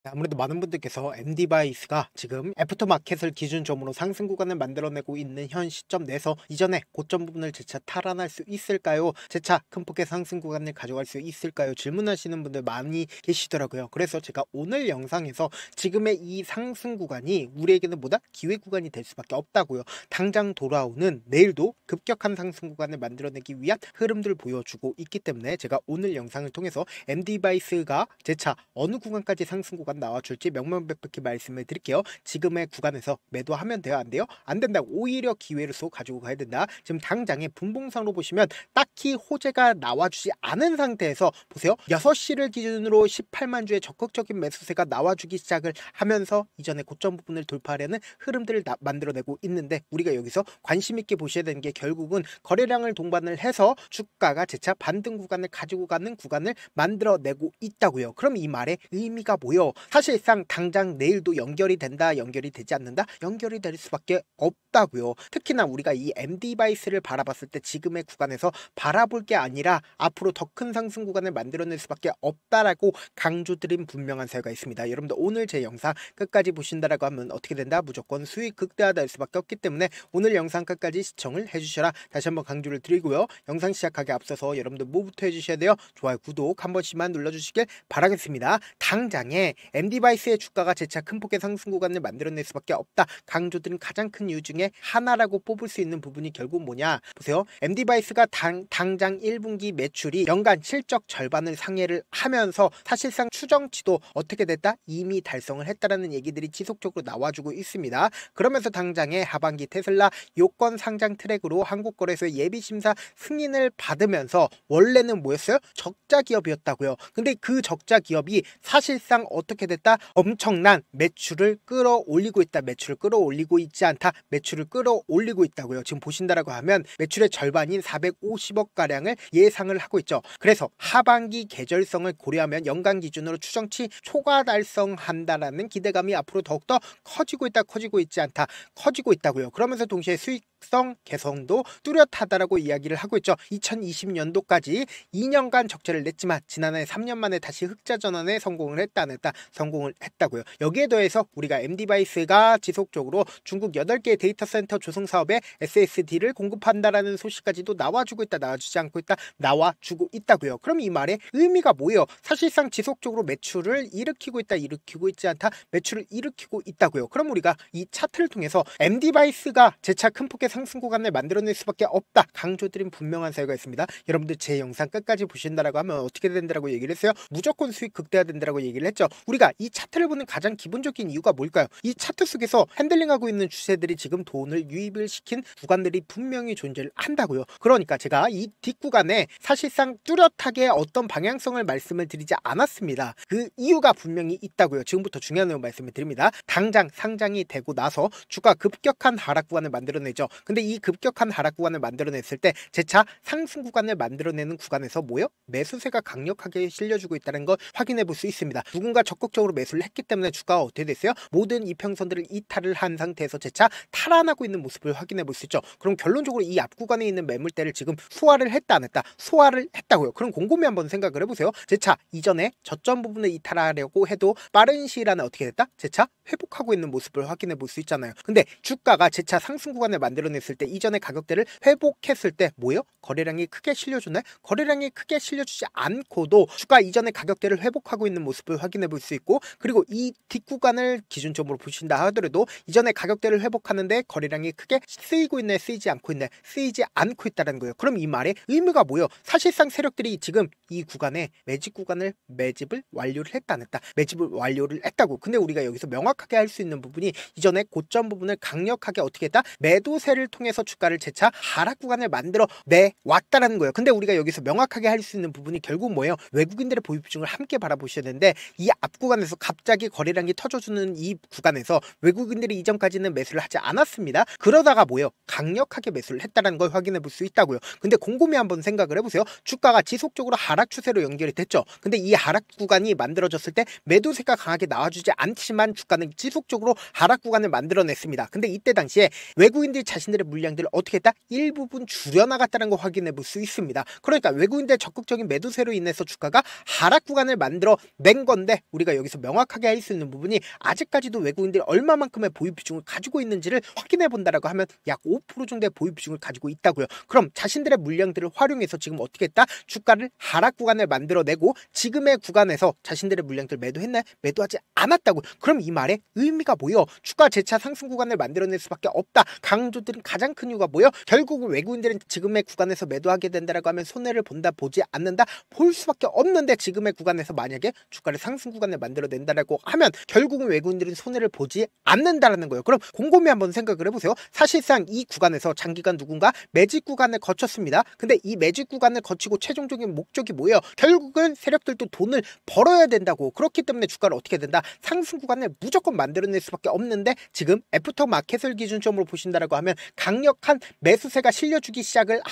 아무래도 많은 분들께서 MD바이스가 지금 애프터마켓을 기준점으로 상승 구간을 만들어내고 있는 현 시점 내에서 이전에 고점 부분을 재차 탈환할 수 있을까요? 재차 큰 폭의 상승 구간을 가져갈 수 있을까요? 질문하시는 분들 많이 계시더라고요. 그래서 제가 오늘 영상에서 지금의 이 상승 구간이 우리에게는 뭐다? 기회 구간이 될 수밖에 없다고요. 당장 돌아오는 내일도 급격한 상승 구간을 만들어내기 위한 흐름들을 보여주고 있기 때문에 제가 오늘 영상을 통해서 MD바이스가 재차 어느 구간까지 상승 구간 나와줄지 명명백백히 말씀을 드릴게요. 지금의 구간에서 매도하면 돼요? 안 돼요? 안 된다. 오히려 기회로서 가지고 가야 된다. 지금 당장의 분봉상으로 보시면 딱히 호재가 나와주지 않은 상태에서 보세요. 6시를 기준으로 18만 주의 적극적인 매수세가 나와주기 시작을 하면서 이전에 고점 부분을 돌파하려는 흐름들을 만들어내고 있는데 우리가 여기서 관심 있게 보셔야 되는 게 결국은 거래량을 동반을 해서 주가가 재차 반등 구간을 가지고 가는 구간을 만들어내고 있다고요. 그럼 이 말의 의미가 뭐요? 사실상 당장 내일도 연결이 된다, 연결이 되지 않는다, 연결이 될 수밖에 없다고요. 특히나 우리가 이 MD바이스를 바라봤을 때 지금의 구간에서 바라볼 게 아니라 앞으로 더 큰 상승 구간을 만들어낼 수밖에 없다라고 강조드린 분명한 사유가 있습니다. 여러분들 오늘 제 영상 끝까지 보신다라고 하면 어떻게 된다? 무조건 수익 극대화가 될 수밖에 없기 때문에 오늘 영상 끝까지 시청을 해주셔라. 다시 한번 강조를 드리고요. 영상 시작하기 앞서서 여러분들 뭐부터 해주셔야 돼요? 좋아요, 구독 한 번씩만 눌러주시길 바라겠습니다. 당장에 MD바이스의 주가가 재차 큰 폭의 상승 구간을 만들어낼 수밖에 없다 강조드린 가장 큰 이유 중에 하나라고 뽑을 수 있는 부분이 결국 뭐냐? 보세요. MD바이스가 당장 1분기 매출이 연간 실적 절반을 상회를 하면서 사실상 추정치도 어떻게 됐다? 이미 달성을 했다라는 얘기들이 지속적으로 나와주고 있습니다. 그러면서 당장에 하반기 테슬라 요건 상장 트랙으로 한국거래소의 예비심사 승인을 받으면서 원래는 뭐였어요? 적자 기업이었다고요. 근데 그 적자 기업이 사실상 어떻게 됐다? 엄청난 매출을 끌어올리고 있다. 매출을 끌어올리고 있지 않다. 매출을 끌어올리고 있다고요. 지금 보신다라고 하면 매출의 절반인 450억 가량을 예상을 하고 있죠. 그래서 하반기 계절성을 고려하면 연간 기준으로 추정치 초과 달성한다라는 기대감이 앞으로 더욱더 커지고 있다. 커지고 있지 않다. 커지고 있다고요. 그러면서 동시에 수익성 개선도 뚜렷하다라고 이야기를 하고 있죠. 2020년도까지 2년간 적자를 냈지만 지난해 3년 만에 다시 흑자 전환에 성공을 했다 안 했다? 성공을 했다고요. 여기에 더해서 우리가 MD바이스가 지속적으로 중국 8개의 데이터 센터 조성 사업에 SSD를 공급한다라는 소식까지도 나와주고 있다, 나와주지 않고 있다, 나와주고 있다고요. 그럼 이 말의 의미가 뭐예요? 사실상 지속적으로 매출을 일으키고 있다, 일으키고 있지 않다, 매출을 일으키고 있다고요. 그럼 우리가 이 차트를 통해서 MD바이스가 재차 큰 폭의 상승 구간을 만들어낼 수밖에 없다 강조드린 분명한 사유가 있습니다. 여러분들 제 영상 끝까지 보신다라고 하면 어떻게 된다라고 얘기를 했어요? 무조건 수익 극대화된다라고 얘기를 했죠. 우리가 이 차트를 보는 가장 기본적인 이유가 뭘까요? 이 차트 속에서 핸들링하고 있는 주세들이 지금 돈을 유입을 시킨 구간들이 분명히 존재를 한다고요. 그러니까 제가 이 뒷구간에 사실상 뚜렷하게 어떤 방향성을 말씀을 드리지 않았습니다. 그 이유가 분명히 있다고요. 지금부터 중요한 내용 말씀을 드립니다. 당장 상장이 되고 나서 주가 급격한 하락 구간을 만들어내죠. 근데 이 급격한 하락 구간을 만들어냈을 때 재차 상승 구간을 만들어내는 구간에서 뭐요? 매수세가 강력하게 실려주고 있다는 걸 확인해 볼 수 있습니다. 누군가 적극적으로 매수를 했기 때문에 주가가 어떻게 됐어요? 모든 이평선들을 이탈을 한 상태에서 재차 탈환하고 있는 모습을 확인해 볼 수 있죠. 그럼 결론적으로 이 앞 구간에 있는 매물대를 지금 소화를 했다 안 했다? 소화를 했다고요. 그럼 곰곰이 한번 생각을 해보세요. 재차 이전에 저점 부분을 이탈하려고 해도 빠른 시일 안에 어떻게 됐다? 재차 회복하고 있는 모습을 확인해 볼 수 있잖아요. 근데 주가가 재차 상승 구간을 만들어냈을 때 이전의 가격대를 회복했을 때 뭐예요? 거래량이 크게 실려주나요? 거래량이 크게 실려주지 않고도 주가 이전의 가격대를 회복하고 있는 모습을 확인해 볼 수 있고, 그리고 이 뒷구간을 기준점으로 보신다 하더라도 이전의 가격대를 회복하는데 거래량이 크게 쓰이고 있네, 쓰이지 않고 있네, 쓰이지 않고 있다는 거예요. 그럼 이 말의 의미가 뭐예요? 사실상 세력들이 지금 이 구간에 매집을 완료를 했다 안 했다? 매집을 완료를 했다고. 근데 우리가 여기서 명확하게 할 수 있는 부분이 이전에 고점 부분을 강력하게 어떻게 했다? 매도세를 통해서 주가를 재차 하락 구간을 만들어 내왔다라는 거예요. 근데 우리가 여기서 명확하게 할 수 있는 부분이 결국 뭐예요? 외국인들의 보유 비중을 함께 바라보셔야 되는데 이 앞 구간에서 갑자기 거래량이 터져주는 이 구간에서 외국인들이 이전까지는 매수를 하지 않았습니다. 그러다가 뭐예요? 강력하게 매수를 했다는 걸 확인해 볼 수 있다고요. 근데 곰곰이 한번 생각을 해보세요. 주가가 지속적으로 하락 추세로 연결이 됐죠. 근데 이 하락 구간이 만들어졌을 때 매도세가 강하게 나와주지 않지만 주가는 지속적으로 하락 구간을 만들어냈습니다. 근데 이때 당시에 외국인들이 자신들의 물량들을 어떻게 했다? 일부분 줄여나갔다는 거 확인해 볼 수 있습니다. 그러니까 외국인들의 적극적인 매도세로 인해서 주가가 하락 구간을 만들어 낸 건데, 우리가 여기서 명확하게 할 수 있는 부분이 아직까지도 외국인들이 얼마만큼의 보유 비중을 가지고 있는지를 확인해 본다라고 하면 약 5% 정도의 보유 비중을 가지고 있다고요. 그럼 자신들의 물량들을 활용해서 지금 어떻게 했다? 주가를 하락 구간을 만들어내고 지금의 구간에서 자신들의 물량들 매도했나요? 매도하지 않았다고. 그럼 이 말의 의미가 뭐요? 주가 재차 상승 구간을 만들어낼 수밖에 없다. 강조드린 가장 큰 이유가 뭐요? 결국은 외국인들은 지금의 구간에서 매도하게 된다라고 하면 손해를 본다, 보지 않는다, 볼 수밖에 없는데, 지금의 구간에서 만약에 주가를 상승 구간을 만들어낸다라고 하면 결국은 외국인들은 손해를 보지 않는다라는 거예요. 그럼 곰곰이 한번 생각을 해보세요. 사실상 이 구간에서 장기간 누군가 매집 구간을 거쳤습니다. 근데 이 매집 구간을 거치고 최종적인 목적이 뭐예요? 결국은 세력들도 돈을 벌어야 된다고. 그렇기 때문에 주가를 어떻게 된다? 상승 구간을 무조건 만들어낼 수밖에 없는데, 지금 애프터 마켓을 기준점으로 보신다라고 하면 강력한 매수세가 실려주기 시작을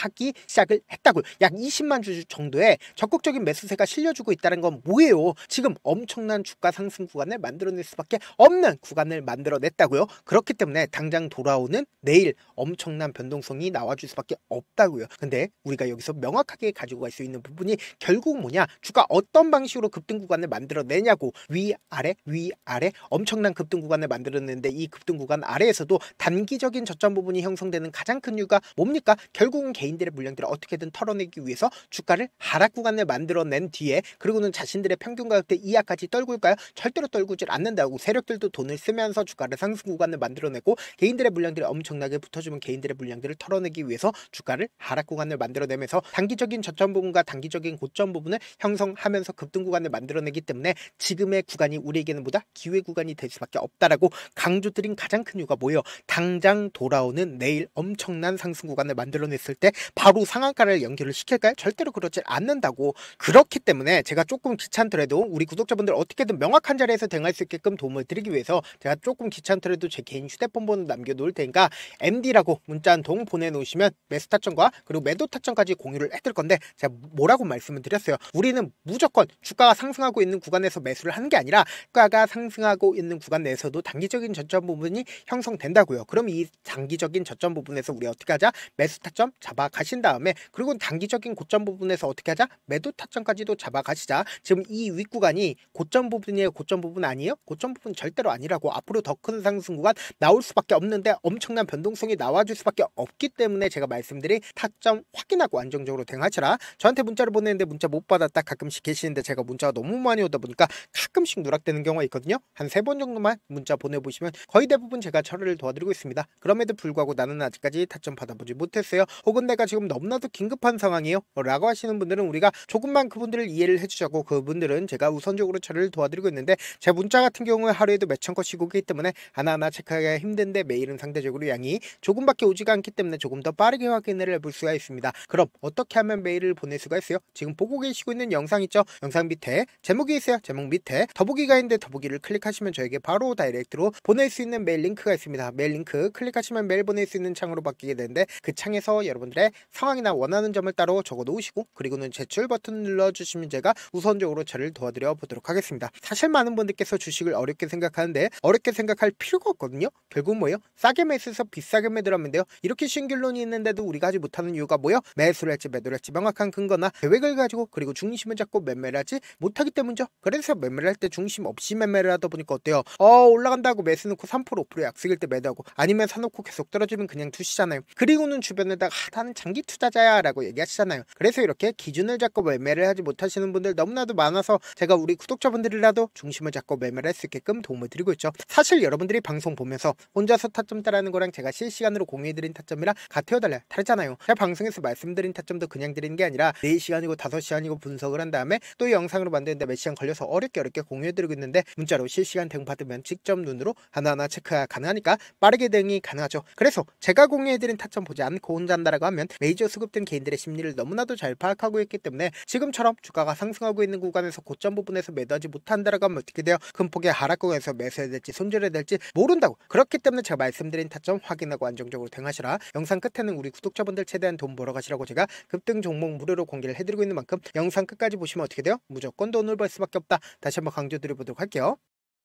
했다고요. 약 20만 주 정도의 적극적인 매수세가 실려주고 있다는 건 뭐예요? 지금 엄청난 주가 상승 구간을 만들어낼 수밖에 없는 구간을 만들어냈다고요. 그렇기 때문에 당장 돌아오는 내일 엄청난 변동성이 나와줄 수밖에 없다고요. 근데 우리가 여기서 명확하게 가지고 갈 수 있는 부분이 결국 뭐냐? 주가 어떤 방식으로 급등 구간을 만들어내냐고. 위아래 엄청난 급등 구간을 만들어내는데, 이 급등 구간 아래에서도 단기적인 저점 부분이 형성되는 가장 큰 이유가 뭡니까? 결국은 개인들의 물량들을 어떻게든 털어내기 위해서 주가를 하락 구간을 만들어낸 뒤에, 그리고는 자신들의 평균 가격대 이하까지 떨굴까요? 절대로 떨구질 않는다고. 세력들도 돈을 쓰면서 주가를 상승 구간을 만들어내고, 개인들의 물량들이 엄청나게 붙어주면 개인들의 물량들을 털어내기 위해서 주가를 하락 구간을 만들어내면서 단기적인 저점 부분과 단기적인 고점 부분을 형성하면서 급등 구간을 만들어내기 때문에 지금의 구간이 우리에게는 뭐다? 기회 구간이 될 수밖에 없다라고 강조드린 가장 큰 이유가 뭐예요? 당장 돌아오는 내일 엄청난 상승 구간을 만들어냈을 때 바로 상한가를 연결을 시킬까요? 절대로 그렇지 않는다고. 그렇기 때문에 제가 조금 귀찮더라도 우리 구독자분들 어떻게든 명확한 자리에서 대응할 수 있게끔 도움을 드리기 위해서 제가 조금 귀찮더라도 제 개인 휴대폰 번호 남겨놓을 테니까 MD라고 문자 한 통 보내놓으시면 매수 타점과 그리고 매도 타점까지 공유를 해드릴 건데, 제가 뭐라고 말씀을 드렸어요? 우리는 무조건 주가가 상승하고 있는 구간에서 매수를 하는 게 아니라 주가가 상승하고 있는 구간 내에서도 단기적인 저점 부분이 형성된다고요. 그럼 이 단기적인 저점 부분에서 우리 어떻게 하자? 매수 타점 잡아 가신 다음에, 그리고 단기적인 고점 부분에서 어떻게 하자? 매도 타점까지도 잡아 가시자. 지금 이 윗구간이 고점 부분이에요? 고점 부분 아니에요? 고점 부분 절대로 아니라고. 앞으로 더 큰 상승 구간 나올 수밖에 없는데 엄청난 변동성이 나와줄 수밖에 없기 때문에 제가 말씀드린 타점 확인하고 안정적으로 대응하시라. 저한테 문자를 보내는데 문자 못 받았다 가끔씩 계시는데, 제가 문자가 너무 많이 오다 보니까 가끔씩 누락되는 경우가 있거든요. 한 3번 정도만 문자 보내보시면 거의 대부분 제가 처리를 도와드리고 있습니다. 그럼에도 불구하고 나는 아직까지 타점 받아보지 못했어요, 혹은 내가 지금 너무나도 긴급한 상황이에요 라고 하시는 분들은 우리가 조금만 그분들을 이해를 해주자고, 그분들은 제가 우선적으로 처리를 도와드리고 있는데, 제 문자 같은 경우에 하루에도 몇천 건씩 오기 때문에 하나하나 체크하기가 힘든데, 메일은 상대적으로 양이 조금밖에 오지가 않기 때문에 조금 더 빠르게 확인을 해볼 수가 있습니다. 그럼 어떻게 하면 메일을 보낼 수가 있어요? 지금 보고 계시고 있는 영상 있죠? 영상 밑에 제목이 있어요. 제목 밑에 더보기가 있는데 더보기를 클릭하시면 저에게 바로 다이렉트로 보낼 수 있는 메일 링크가 있습니다. 메일 링크 클릭하시면 메일 보낼 수 있는 창으로 바뀌게 되는데, 그 창에서 여러분들의 상황이나 원하는 점을 따로 적어 놓으시고, 그리고는 제출 버튼 눌러주시면 제가 우선적으로 저를 도와드려 보도록 하겠습니다. 사실 많은 분들께서 주식을 어렵게 생각하는데 어렵게 생각할 필요가 없거든요. 결국 뭐예요? 싸게 매수해서 비싸게 매도하면 돼요. 이렇게 쉬운 결론이 있는데도 우리가 하지 못하는 이유가 뭐예요? 매수를 할지 매도를 할지 명확한 근거나 계획을 가지고, 그리고 중심을 잡고 매매를 하지 못하기 때문이죠. 그래서 매매를 할 때 중심 없이 매매를 하다 보니까 어때요? 올라간다고 매수 놓고 3% 5% 약속일 때 매도하고, 아니면 사놓고 계속 떨어지면 그냥 투시잖아요. 그리고는 주변에다가 나는 장기 투자자야 라고 얘기하시잖아요. 그래서 이렇게 기준을 잡고 매매를 하지 못하시는 분들 너무나도 많아서 제가 우리 구독자분들이라도 중심을 잡고 매매를 할 수 있게끔 도움을 드리고 있죠. 사실 여러분들이 방송 보면서 혼자서 타점 따라하는 거랑 제가 실시간으로 공유해드린 타점이랑 같아요, 달라요? 다르잖아요. 제가 방송에서 말씀드린 타점도 그냥 드리는 게 아니라 4시간이고 5시간이고 분석을 한 다음에 또 영상으로 만드는데 몇 시간 걸려서 어렵게 공유해드리고 있는데, 문자로 실시간 대응 받으면 직접 눈으로 하나하나 체크가 가능하니까 빠르게 대응이 가능하죠. 그래서 제가 공유해드린 타점 보지 않고 혼자 한다라고 하면 메이저 수급된 개인들의 심리를 너무나도 잘 파악하고 있기 때문에 지금처럼 주가가 상승하고 있는 구간에서 고점 부분에서 매도하지 못한다라고 하면 어떻게 돼요? 큰 폭의 하락 구간에서 매수해야 될지 손절해야 될지 모른다고. 그렇기 때문에 제가 말씀드린 타점 확인하고 안정적으로 대응하시라. 영상 끝에는 우리 구독자분들 최대한 돈 벌어 가시라고 제가 급등 종목 무료로 공개를 해드리고 있는 만큼 영상 끝까지 보시면 어떻게 돼요? 무조건 돈을 벌 수밖에 없다. 다시 한번 강조드려보도록 할게요.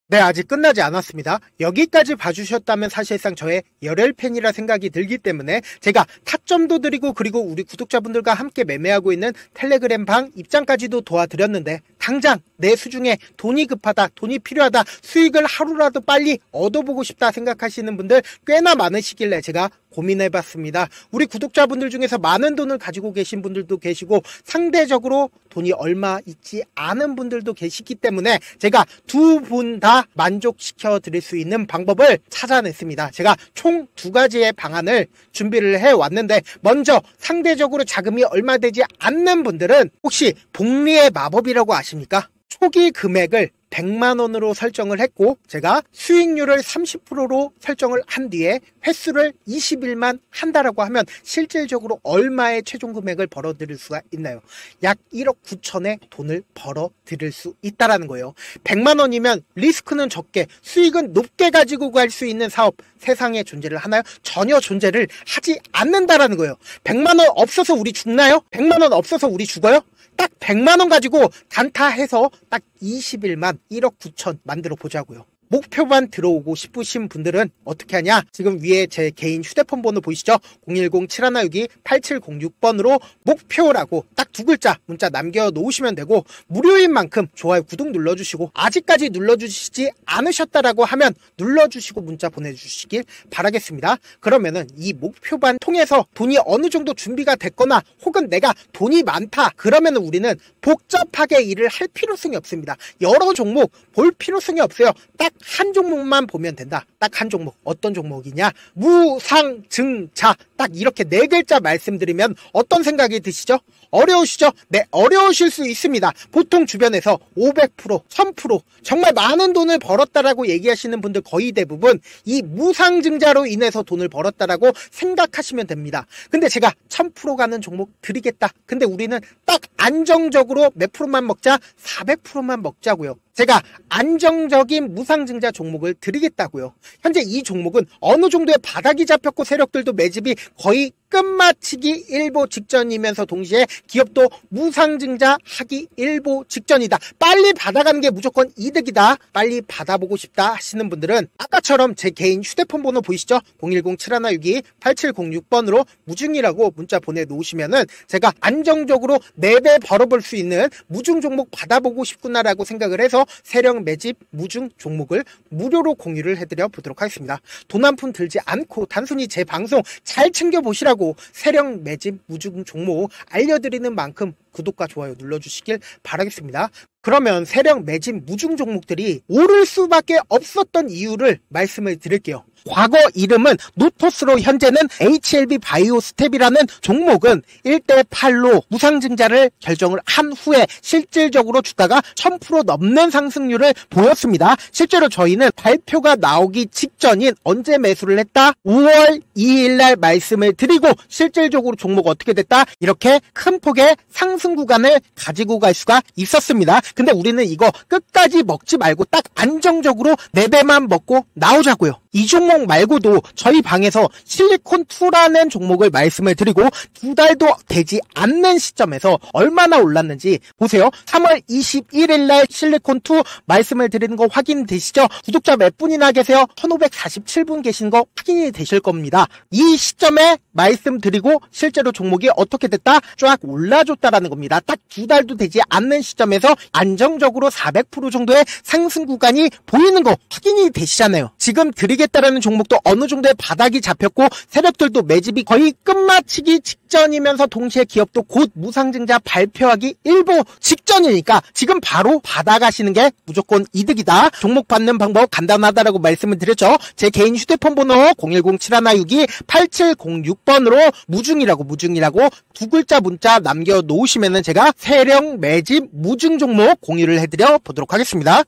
네, 아직 끝나지 않았습니다. 여기까지 봐주셨다면 사실상 저의 열혈 팬이라 생각이 들기 때문에 제가 타점도 드리고 그리고 우리 구독자분들과 함께 매매하고 있는 텔레그램 방 입장까지도 도와드렸는데 당장 내 수중에 돈이 급하다, 돈이 필요하다, 수익을 하루라도 빨리 얻어보고 싶다 생각하시는 분들 꽤나 많으시길래 제가 고민해봤습니다. 우리 구독자분들 중에서 많은 돈을 가지고 계신 분들도 계시고 상대적으로 돈이 얼마 있지 않은 분들도 계시기 때문에 제가 두 분 다 만족시켜 드릴 수 있는 방법을 찾아냈습니다. 제가 총 2가지의 방안을 준비를 해왔는데 먼저 상대적으로 자금이 얼마 되지 않는 분들은 혹시 복리의 마법이라고 아십니까? 초기 금액을 100만원으로 설정을 했고 제가 수익률을 30%로 설정을 한 뒤에 횟수를 20일만 한다라고 하면 실질적으로 얼마의 최종 금액을 벌어들일 수가 있나요? 약 1억 9천의 돈을 벌어들일 수 있다라는 거예요. 100만원이면 리스크는 적게 수익은 높게 가지고 갈 수 있는 사업 세상에 존재를 하나요? 전혀 존재를 하지 않는다라는 거예요. 100만원 없어서 우리 죽나요? 100만원 없어서 우리 죽어요? 딱 100만원 가지고 단타해서 딱 20일만 1억 9천 만들어 보자고요. 목표만 들어오고 싶으신 분들은 어떻게 하냐? 지금 위에 제 개인 휴대폰 번호 보이시죠? 010-7162-8706번으로 목표라고 딱 2글자 문자 남겨놓으시면 되고 무료인 만큼 좋아요, 구독 눌러주시고 아직까지 눌러주시지 않으셨다라고 하면 눌러주시고 문자 보내주시길 바라겠습니다. 그러면은 이 목표반 통해서 돈이 어느 정도 준비가 됐거나 혹은 내가 돈이 많다 그러면은 우리는 복잡하게 일을 할 필요성이 없습니다. 여러 종목 볼 필요성이 없어요. 딱 한 종목만 보면 된다. 딱 한 종목. 어떤 종목이냐? 무상증자. 딱 이렇게 4글자 말씀드리면 어떤 생각이 드시죠? 어려우시죠? 네, 어려우실 수 있습니다. 보통 주변에서 500%, 1000% 정말 많은 돈을 벌었다라고 얘기하시는 분들 거의 대부분 이 무상증자로 인해서 돈을 벌었다라고 생각하시면 됩니다. 근데 제가 1000% 가는 종목 드리겠다. 근데 우리는 딱 안정적으로 몇 프로만 먹자? 400%만 먹자고요. 제가 안정적인 무상증자 종목을 드리겠다고요. 현재 이 종목은 어느 정도의 바닥이 잡혔고 세력들도 매집이 거의 끝마치기 일보 직전이면서 동시에 기업도 무상증자 하기 일보 직전이다. 빨리 받아가는 게 무조건 이득이다. 빨리 받아보고 싶다 하시는 분들은 아까처럼 제 개인 휴대폰 번호 보이시죠? 010-7162-8706번으로 무중이라고 문자 보내놓으시면은 제가 안정적으로 4배 벌어볼 수 있는 무중 종목 받아보고 싶구나라고 생각을 해서 세력 매집 무중 종목을 무료로 공유를 해드려 보도록 하겠습니다. 돈 한 푼 들지 않고 단순히 제 방송 잘 챙겨보시라고 세력 매집 무중 종목 알려드리는 만큼 구독과 좋아요 눌러주시길 바라겠습니다. 그러면 세력 매집 무중 종목들이 오를 수밖에 없었던 이유를 말씀을 드릴게요. 과거 이름은 노토스로 현재는 HLB 바이오스텝이라는 종목은 1대8로 무상증자를 결정을 한 후에 실질적으로 주가가 1000% 넘는 상승률을 보였습니다. 실제로 저희는 발표가 나오기 직전인 언제 매수를 했다? 5월 2일날 말씀을 드리고 실질적으로 종목 어떻게 됐다? 이렇게 큰 폭의 상승 구간을 가지고 갈 수가 있었습니다. 근데 우리는 이거 끝까지 먹지 말고 딱 안정적으로 4배만 먹고 나오자고요. 이 종목 말고도 저희 방에서 실리콘2라는 종목을 말씀을 드리고 2달도 되지 않는 시점에서 얼마나 올랐는지 보세요. 3월 21일날 실리콘2 말씀을 드리는 거 확인되시죠? 구독자 몇 분이나 계세요? 1547분 계신 거 확인이 되실 겁니다. 이 시점에 말씀드리고 실제로 종목이 어떻게 됐다? 쫙 올라줬다라는 겁니다. 딱 2달도 되지 않는 시점에서 안정적으로 400% 정도의 상승 구간이 보이는 거 확인이 되시잖아요. 지금 드리겠다라는 종목도 어느 정도의 바닥이 잡혔고 세력들도 매집이 거의 끝마치기 직전이면서 동시에 기업도 곧 무상증자 발표하기 일보 직전이니까 지금 바로 받아가시는 게 무조건 이득이다. 종목 받는 방법 간단하다라고 말씀을 드렸죠. 제 개인 휴대폰 번호 010-7162-8706번으로 무중이라고 2글자 문자 남겨놓으시면은 제가 세력 매집 무중 종목 공유를 해드려 보도록 하겠습니다.